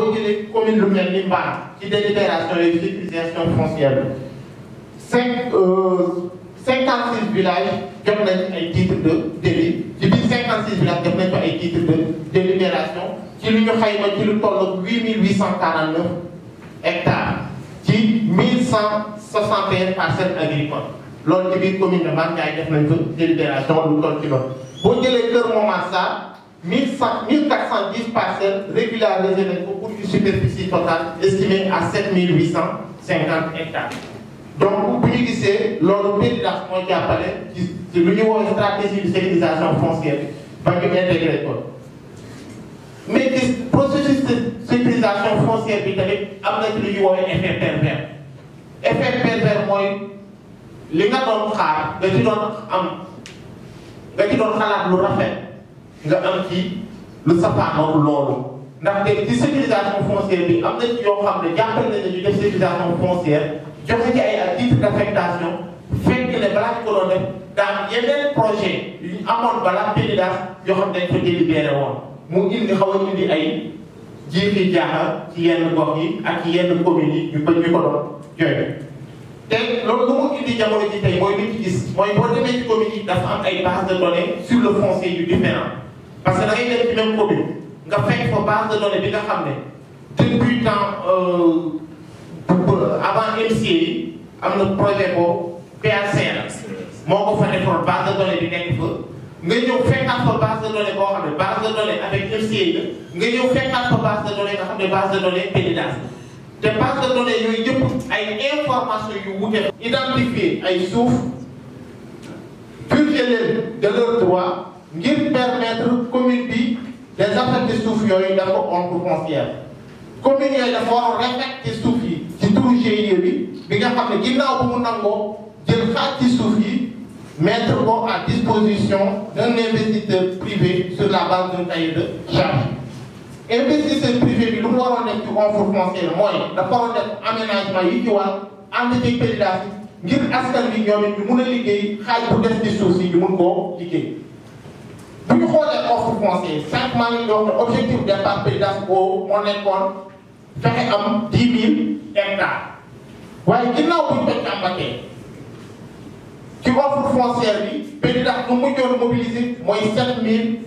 boo jëlee commune lu mel ni Mbane ci délibération et sécurisation foncière bi 56 villages jot nañu ay titres de délit ci biir 56 villages jot nañu ko ay titres de délibération ci lu ñu xayma ci lu toll 8849 hectares ci 1161 parcelles agricoles loolu ci biir commune de Mbane Ndiaye def nañ ko délibération lu toll ci loolu. boo jëlee Kër Momar Sarr 1410 parcelles régularisées nañ ko pour une superficie totale estimée à 7850 hectares. donc bu ñu gisee loolu PDIDAS mooy jàppale ci lu ñu woowee stratégie de sécurisation foncière bi ba ñu intégré ko mais gis processus de sécurisation foncière bi tamit am na ci lu ñu woowee effet pervers. effet pervers mooy li nga doon xaar nga ci doon am nga ci doon xalaat lu rafet nga am ci lu safaanoon loolu ndaxte ci sécurisation foncière bi am na ci yoo xam ne jàppale nañu ñu def sécurisation foncière. joxe ci ay titre d'affectation fekk ne balaa ñu ko doon def daan yeneen projet yu ñu amoon balaa PDIDAS yoo xam dañ ko délibéré woon mu indi xaw a indi ay jiixi jaaxal ci yenn gox yi ak ci yenn communes yi ñu ko doon jooyee. te loolu lu mu indi jamono ji tey mooy li ñu gis mooy boo demee ci communes yi dafa am ay bases de données sur le foncier yu différent parce que da ngay dem ci même commune nga fekk fa base de données bi nga xam ne depuis temps. avant MCA yi am na projet boobu PACR moo ko fa defoon base de données bi nekk fa nga ñëw fekkaat fa base de données boo xam ne base de données avec MCA la nga ñëw fekkaat fa base de données nga xam ne base de données PDIDAS te base de données yooyu yëpp ay information yu wute identifier ay suuf purger leen de leur droit ngir permettre commune bi des affectés suuf yooyu dafa ordre foncière commune yooyu dafa war a respecter suuf yi ci turu GIE bi nga xam ne ginnaaw bu mu nangoo jël xaaj ci suuf yi mettre ko à disposition d'un investisseur privé sur la base d'un cahier de charge. investisseur privé bi lu mu waroon def ci offre foncière mooy dafa waroon def aménagement yi ci war ànd ci PDIDAS ngir askan bi ñoom it ñu mun a liggéey xaaj bu des ci suuf si ñu mun koo liggéey. bu ñu xoolee offre foncière 5 mois yi ñu wax ne objectif départ PDIDAS moo nekkoon. fexe am 10 000 hectares waaye ginnaaw bu ñu ko càmbatee ci offre foncière bi PDIDAS nu mujjoon mobiliser mooy 7000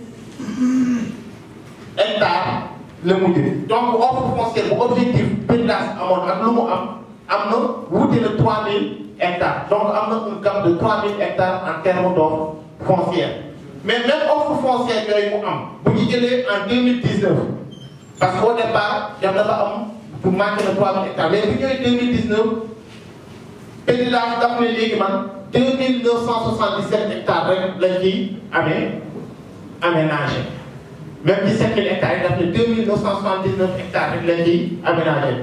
hectares la mujj donc offre foncière bu objectif PDIDAS amoon ak lu mu am na wuute na 3000 hectares donc am na une gamme de 3000 hectares en termes d'offre foncière mais même offre foncière yooyu mu am bu ñu jëlee en 2019. parce qu'au départ dem dafa am pour manquer na 3000 hectares mais bu ñëwee 2019 PDIDAS daf ne léegi man 2977 hectares rek lañ ciy aménagé même ci 7000 hectares yi daf ne 2979 hectares rek lañ ciy aménagé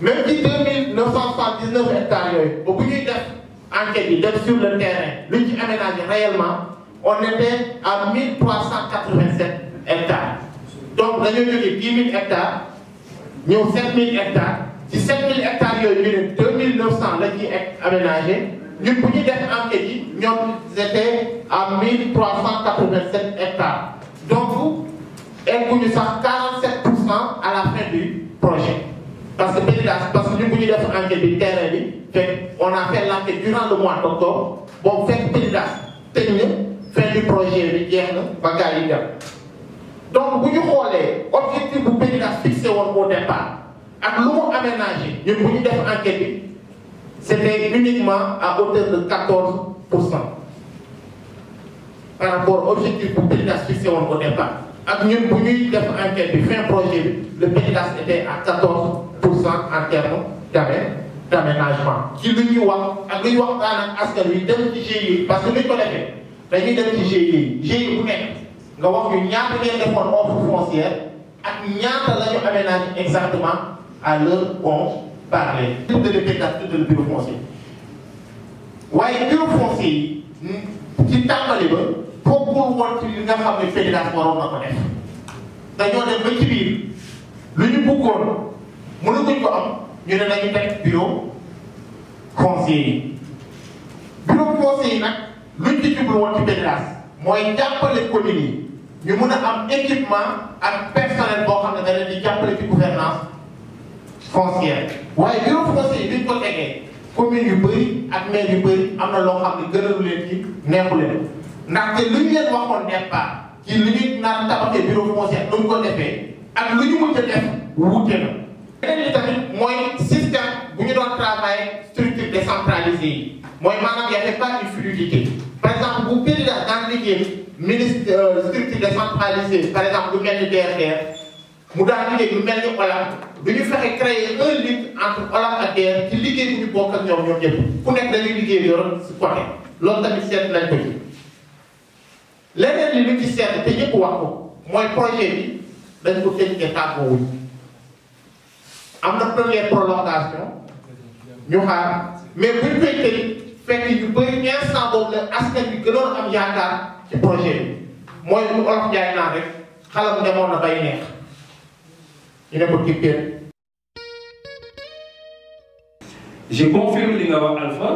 même ci 2979 hectares yooyu ba bu ñuy def enquête yi def sur le terrain luñ ci aménagé réellement on était à 1387 hectares. donc dañoo jógee 10 000 hectares ñëw 7 000 hectares ci 7 000 hectares yooyu ñu ne 2900 la ciy aménagé ñun bu ñu def enquête yi ñoom c'était à 1387 hectares donc egguñu sax 47% à la fin du projet parce que PDIDAS parce que ñun bu ñu def enquête bi terrain bi fekk on a fait l'enquête durant le mois d'octobre boobu fekk PDIDAS tëj na fin du projet bi jeex na ba gars yi dem. donc bu ñu xoolee objectif bu PDIDAS fixé woon au départ ak lu mu aménagé ñun bu ñu def enquête bi c'était uniquement à hauteur de 14% par rapport au objectif bu PDIDAS fixé woon au départ ak ñun bu ñuy def enquête bi fin projet bi le PDIDAS était à 14% en termes d'aménagement ci lu ñuy wax ak lu ñuy waxtaan ak askan wi dem ci GIE parce que lu ñu ko defee dañuy dem ci GIE bu nekk. nga wax ñu ñaata ngeen defoon offre foncière ak ñaata la ñu aménagé exactement à l'heure où on parlait. tout de PDIDAS tout de bureau foncier waaye bureau foncier yi ci tàmbali ba bokkul woon ci li nga xam ne PDIDAS waroon na ko def dañoo dem ba ci biir lu ñu bëggoon mënatuñ ko am ñu ne dañu teg bureau foncier yi bureau foncier yi nag luñ ci jublu woon ci PDIDAS mooy jàppale communes yi ñu mun a am équipement ak personnel boo xam ne da leen di jàppale ci gouvernance foncière waaye bureau foncier bi ñu ko tegee commune yu bëri ak maire yu bëri am na loo xam ne gënalu leen ci neexu leen ndaxte lu ñu leen waxoon départ ci lu ñu naan tabaxee bureau foncier nu mu ko defee ak lu ñu mën a def wuute na. beneen li tamit mooy système bu ñu doon travailler structure décentralisée yi mooy maanaam y avait pas une fluidité par exemple bu PDIDAS daan liggéey ministre structure décentralisée par exemple lu mel ni DRDR mu daan liggéey lu mel ni OLAF du ñu fexe créer un lien entre OLAF ak DRDR ci liggéey bu ñu bokk ak ñoom ñëpp ku nekk dañuy liggéey yoroon si côté loolu tamit seet lañ ko ci. leneen li ñu ci seet te ñëpp wax ko mooy projet bi dañ ko tëj te tàggoowuñ am na première prolongation ñu xaar mais buñ koy tëj fekk ñu bëri instant boobu la askan bi gënoon am yaakaar ci projet bi mooy lu olof jaay naan rek xalam demoon na bay neex ñu ne ko tippee. Je confirme li nga wax Alpha,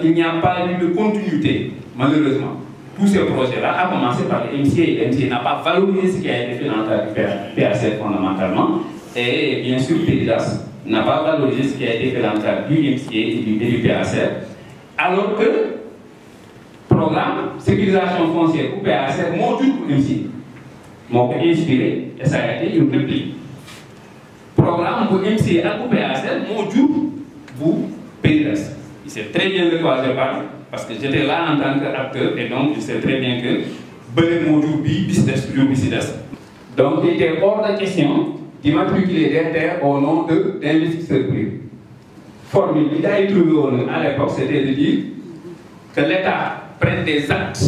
il n'y a pas eu de continuité malheureusement. Tous ces projets-là, à commencer par le MCA. Le MCA n'a pas valorisé ce qui a été fait dans le PAC fondamentalement. Et bien sûr, PDIDAS n'a pas valorisé ce qui a été fait dans le cadre du MCA et du PAC. Alors que le programme sécurisation foncière ou PAC module pour MCA. M'a inspiré et ça a été une réplique. Programme pour MCA et pour PAC module pour PDIDAS. Il sait très bien de quoi je parle. Parce que j'étais là en tant qu'acteur et donc je sais très bien que Belé Modou Bi, business toujours business. Donc il était hors de question d'immatriculer des terres au nom d'investisseurs privés. Formule qu'il a trouvé à l'époque, c'était de dire que l'État prenne des actes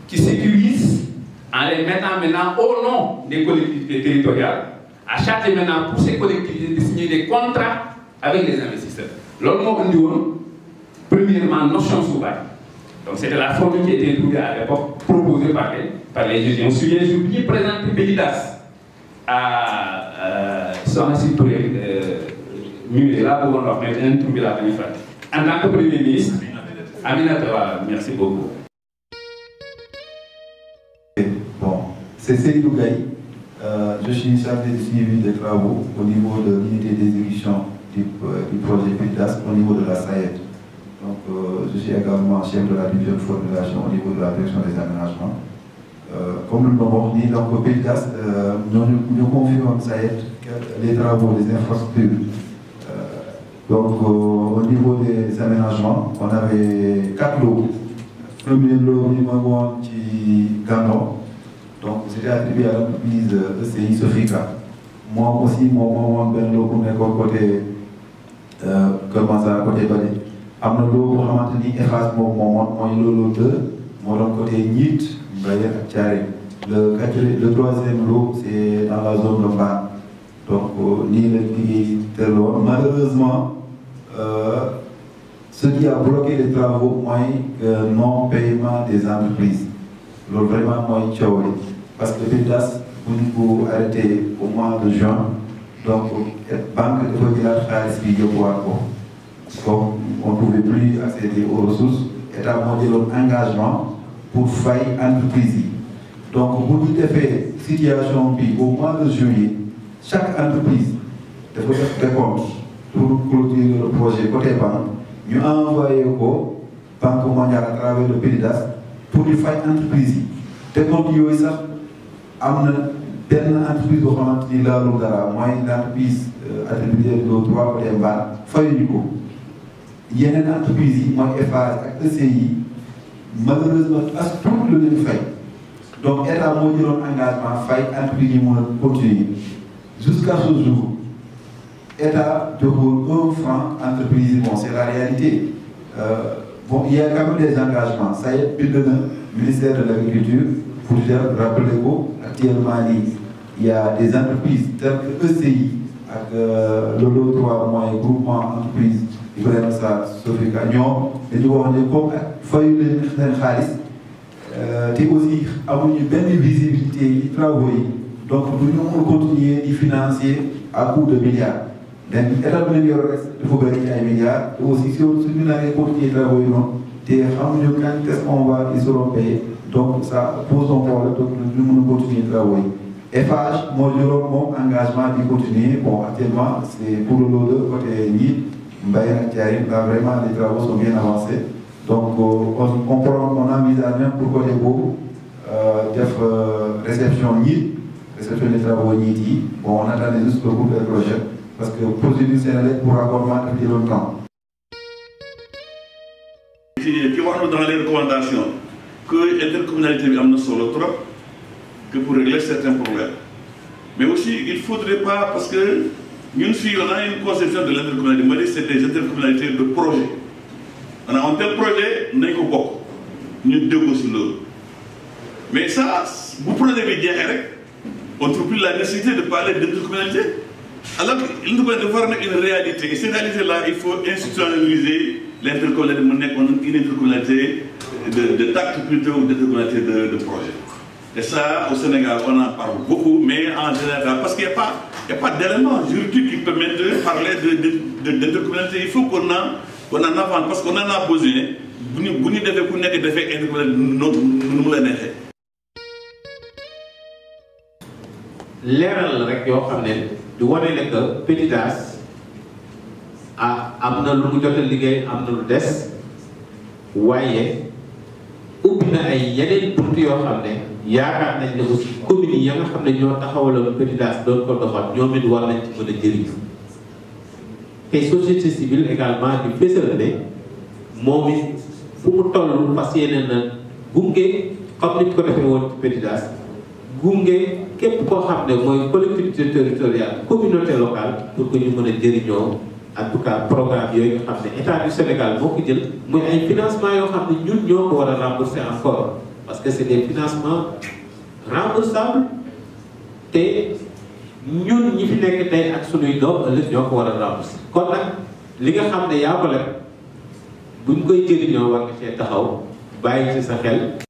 qui sécurisent en les mettant maintenant au nom des collectivités territoriales, à chaque maintenant pour ces collectivités de signer des contrats avec les investisseurs. L'autre premièrement, notion sous bail. Donc c'était la formule qui était trouvée à l'époque, proposée par les juges. On se souvient, j'ai bien présenté PDIDAS à son assistant Mulet, là où on leur met un trouvé la manifeste. En tant que Premier ministre, Aminata, merci beaucoup. Bon, c'est Seydou Gaye. Je suis chargé de suivi des travaux au niveau de l'unité d'exécution du projet PDIDAS au niveau de la SAED. Donc, je suis également chef de la division de formulation au niveau de la direction des aménagements. Comme nous l'avons dit, donc PDIDAS, nous confions SAED les travaux des infrastructures. Donc, au niveau des aménagements, on avait 4 lots. Premier lot, numéro 1, qui Gandon. Donc, c'était attribué à l'entreprise ECI Sofika. Moi aussi, mon lot pour mes côté, comment ça, côté Balé. Am na loo boo xamante ni Eiffage mooy loolu 2 moo doon côté Nit Mbaye ak Thiaré le troisième lot c'est dans la zone de Mbane donc nii la liggéey teeloon malheureusement ce qui a bloqué les travaux mooy non paiement des entreprises loolu vraiment mooy coow li parce que PDIDAS bu ñu ko arrêté au mois de juin donc banque dafa jëlaat xaalis bi yóbbuwaat ko. Comme on ne pouvait plus accéder aux ressources, l'État a monté leur engagement pour faire entreprise. Donc, pour tout à fait, situation au mois de juillet, chaque entreprise devait faire des comptes pour clôturer le projet côté banque. Nous avons envoyé au Banque mondiale à travers le PDIDAS pour faire entreprise. Des comptes, il y a une entreprise qui a été là, une entreprise attribuée de 3 côté banque, il y a une entreprise qui est Eiffage avec ECI, malheureusement, à tout le monde fait. Donc, l'État a monté un engagement, fait entreprise qui continuer. Jusqu'à ce jour, l'État de 1 franc entreprise, bon, c'est la réalité. Bon, il y a quand même des engagements. Ça y est, plus de ministère de l'Agriculture, pour rappeler que actuellement, il y a des entreprises telles que ECI, avec le lot 3 mois et groupement entreprise. Il faut dire ça, Sophie Cagnon, et nous avons comme failli les xaalis te aussi amuñu benn visibilité yi travaux yi donc nous devons continuer de financer à coût de milliards. Donc état bi leen yor rek dafa bëri ay milliards et aussi si nous n'avons continuer travaux yi noonu te xamuñu quand est-ce qu'on va ils seront payés donc ça pose un problème donc nous devons continuer travaux yi Eiffage moo jëloon moom engagement di continuer bon actuellement c'est pour le lot de côté Nit Mbaye ak Thiarim là vraiment les travaux sont bien avancés donc on a mis en œuvre pour côté boobu def réception Nit réception des travaux Nit yi bon on attendait juste le groupe de projet parce que procédure Sénélec pour raccordement daf jëloon temps. qui wax na dans les recommandations que intercommunalité bi am na solo trop que pour régler certains problèmes mais aussi il faudrait pas parce que ñun fii on a une conception de l'intercommunalité ma di c'est des intercommunalités de projet on a un tel projet nañ ko bokk ñu déggoo si loolu mais ça bu projet bi jeexee rek on trouve plus la nécessité de parler d'intercommunalité alors que l'intercommunalité dafa war a nekk une réalité et cette réalité là il faut institutionnaliser l'intercommunalité mu nekk une intercommunalité de tact plutôt ou d'intercommunalité de projet. Et ça, au Sénégal, on en parle beaucoup, mais en général, parce qu'il n'y a pas d'éléments juridiques qui permettent de parler d'intercommunalité. Il faut qu'on en avance, parce qu'on en a besoin. Si nous devons faire intercommunalité, nous la neexee. leeral rek yoo xam ne di wane ne que PETIDAS am na lu mu jot a liggéey am na lu des waaye ubbi na ay yeneen bunt yoo xam ne yaakaar nañ ne aussi communes yi nga xam ne ñoo taxawaloon PETIDAS doon ko doxal ñoom it war nañ ci mën a jëriñu te société civile également di fésal ne moom it fu mu toll fas yéene na gunge comme ni ko defee woon ci PETIDAS gunge képp koo xam ne mooy collectivité territoriale communauté locale pour que ñu mën a jëriñoo en tout cas programme yooyu nga xam ne état du Sénégal moo ko jël muy ay financement yoo xam ne ñun ñoo ko war a rembourser encore parce que c'est des financements remboursables te ñun ñi fi nekk tey ak sunuy doom ëllëg ñoo ko war a rembourser kon nag li nga xam ne yaa ko leb buñ koy jëriñoo war nga cee taxaw bàyyi ci sa xel